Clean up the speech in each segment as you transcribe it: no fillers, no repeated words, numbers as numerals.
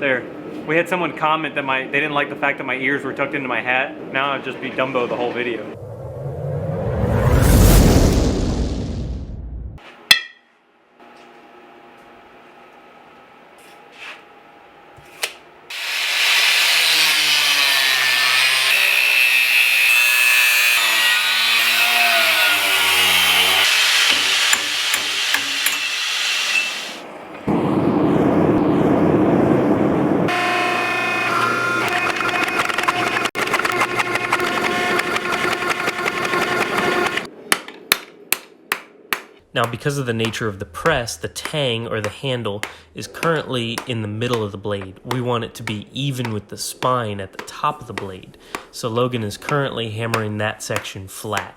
There. We had someone comment that they didn't like the fact that my ears were tucked into my hat. Now I'd just be Dumbo the whole video. Now, because of the nature of the press, the tang, or the handle, is currently in the middle of the blade. We want it to be even with the spine at the top of the blade. So Logan is currently hammering that section flat.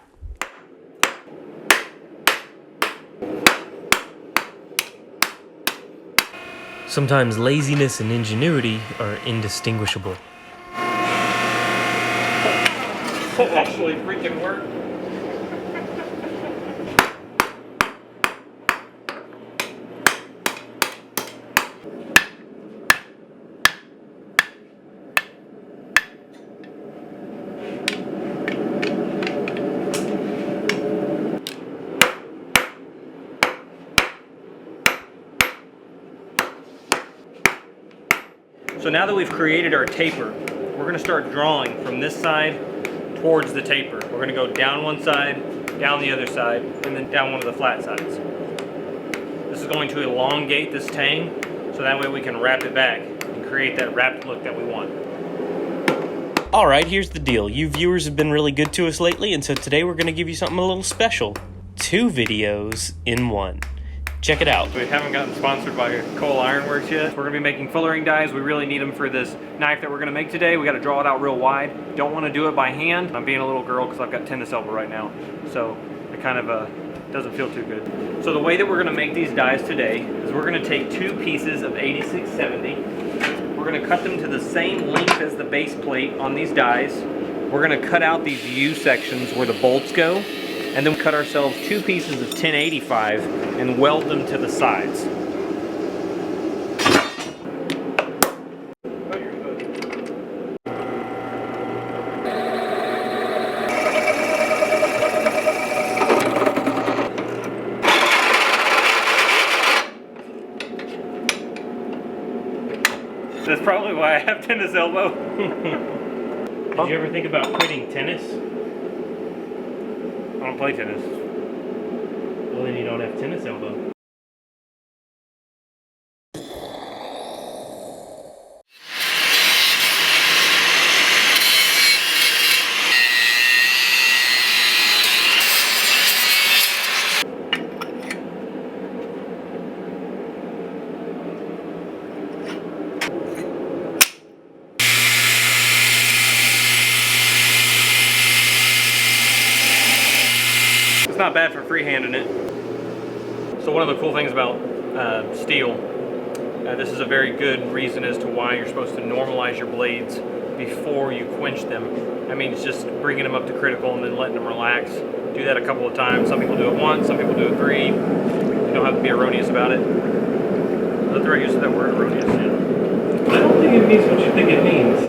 Sometimes laziness and ingenuity are indistinguishable. That actually freaking worked. So now that we've created our taper, we're going to start drawing from this side towards the taper. We're going to go down one side, down the other side, and then down one of the flat sides. This is going to elongate this tang, so that way we can wrap it back and create that wrapped look that we want. Alright, here's the deal. You viewers have been really good to us lately, and so today we're going to give you something a little special. 2 videos in 1. Check it out. We haven't gotten sponsored by Coal Ironworks yet. We're going to be making fullering dies. We really need them for this knife that we're going to make today. We got to draw it out real wide. Don't want to do it by hand. I'm being a little girl because I've got tennis elbow right now. So it kind of doesn't feel too good. So the way that we're going to make these dies today is we're going to take 2 pieces of 8670. We're going to cut them to the same length as the base plate on these dies. We're going to cut out these U sections where the bolts go. And then cut ourselves 2 pieces of 1085 and weld them to the sides. That's probably why I have tennis elbow. Did you ever think about quitting tennis? I don't play tennis. Well, then you don't have tennis elbow. It's not bad for freehanding it. So one of the cool things about steel, this is a very good reason as to why you're supposed to normalize your blades before you quench them. That means just bringing them up to critical and then letting them relax. Do that a couple of times. Some people do it once, some people do it 3. You don't have to be erroneous about it. Is that the right use of that word, erroneous? Yeah. I don't think it means what you think it means.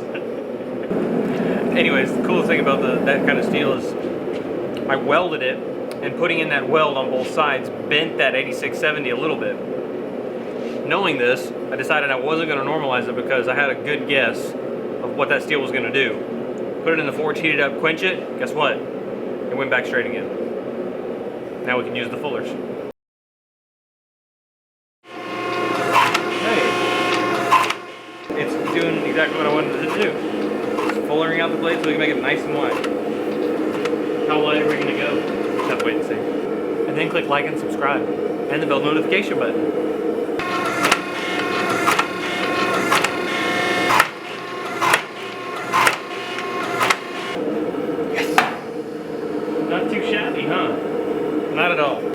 Anyways, the coolest thing about that kind of steel is I welded it, and putting in that weld on both sides bent that 8670 a little bit. Knowing this, I decided I wasn't going to normalize it because I had a good guess of what that steel was going to do. Put it in the forge, heat it up, quench it, guess what? It went back straight again. Now we can use the fullers. Hey, it's doing exactly what I wanted it to do. It's fullering out the blade so we can make it nice and wide. How wide are we going to go? Have to wait and see. And then click like and subscribe. And the bell notification button. Yes! Not too shabby, huh? Not at all.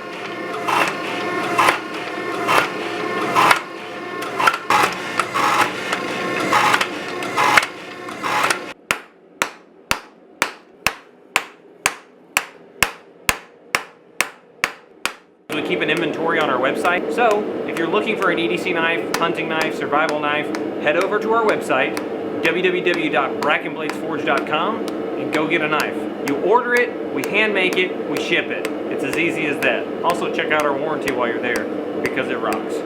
We keep an inventory on our website. So if you're looking for an EDC knife, hunting knife, survival knife, head over to our website, www.brackinbladesforge.com, and go get a knife. You order it, we hand make it, we ship it. It's as easy as that. Also check out our warranty while you're there, because it rocks.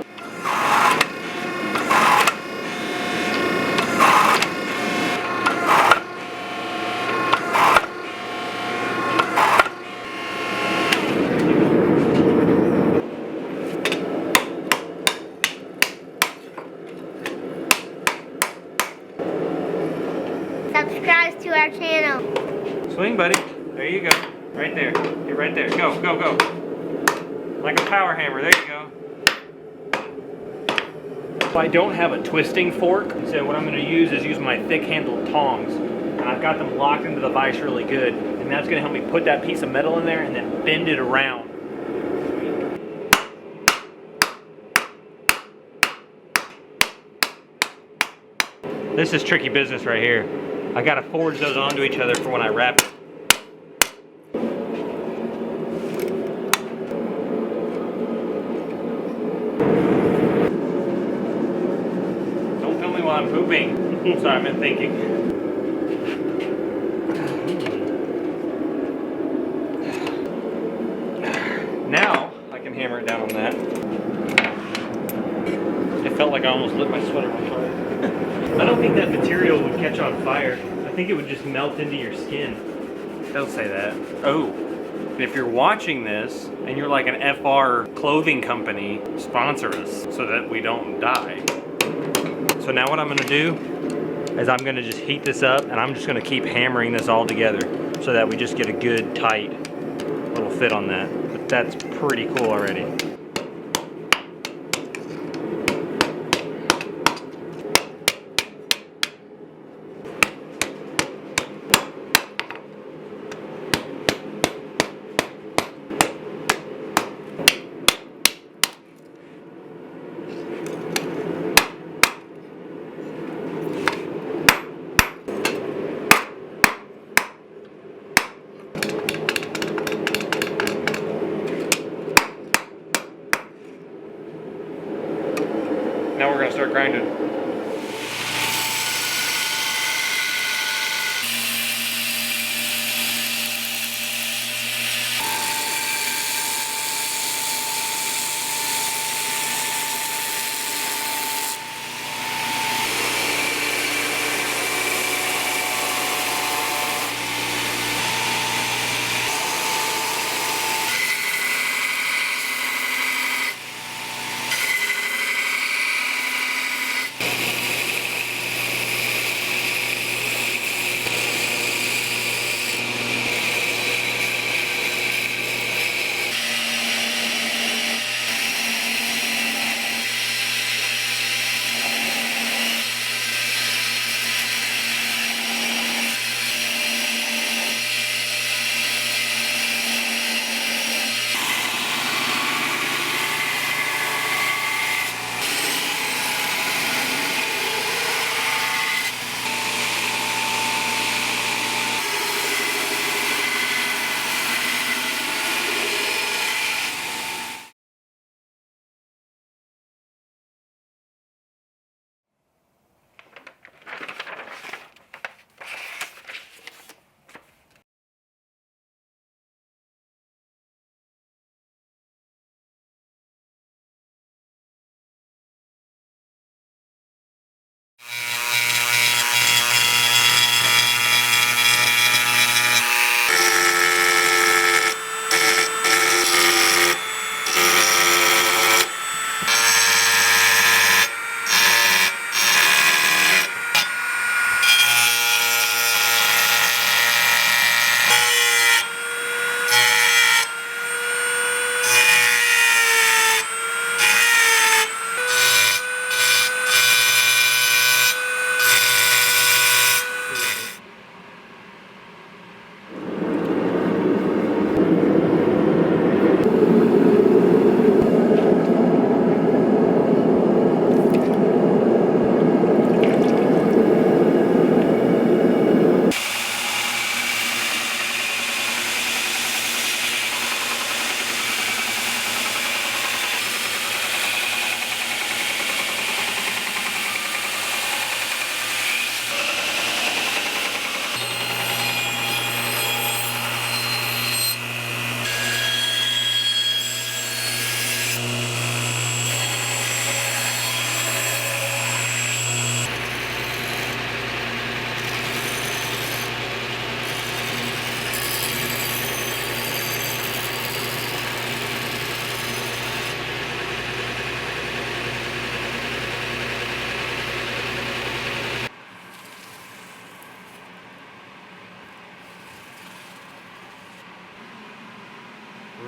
Subscribe to our channel. Swing, buddy. There you go. Right there. Get right there. Go, go, go. Like a power hammer. There you go. If I don't have a twisting fork, so what I'm going to use my thick-handled tongs. And I've got them locked into the vise really good. And that's going to help me put that piece of metal in there and then bend it around. This is tricky business right here. I gotta forge those onto each other for when I wrap it. Don't film me while I'm pooping. Sorry, I meant thinking. Now, I can hammer it down on that. It felt like I almost lit my sweater on fire. I don't think that material would catch on fire. I think it would just melt into your skin. Don't say that. Oh, if you're watching this and you're like an FR clothing company, sponsor us so that we don't die. So now what I'm gonna do is I'm gonna just heat this up and I'm just gonna keep hammering this all together so that we just get a good tight little fit on that. But that's pretty cool already. Now we're gonna start grinding.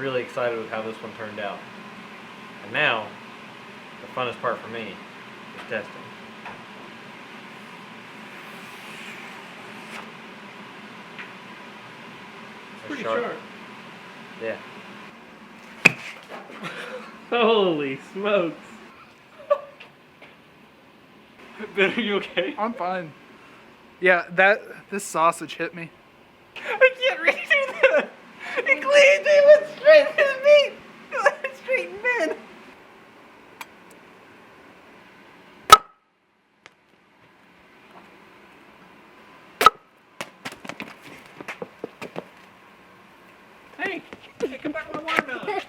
really excited with how this one turned out. And now, the funnest part for me is testing. Pretty sharp. Yeah. Holy smokes. Ben, are you okay? I'm fine. Yeah, this sausage hit me. I can't reach that. It cleaned me with straight to the meat. Straight men. Hey, come back my watermelon.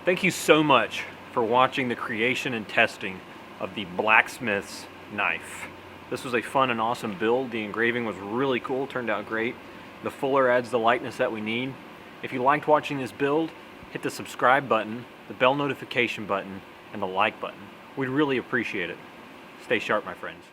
Thank you so much for watching the creation and testing of the Blacksmith's knife. This was a fun and awesome build. The engraving was really cool, turned out great. The fuller adds the lightness that we need. If you liked watching this build, hit the subscribe button, the bell notification button, and the like button. We'd really appreciate it. Stay sharp, my friends.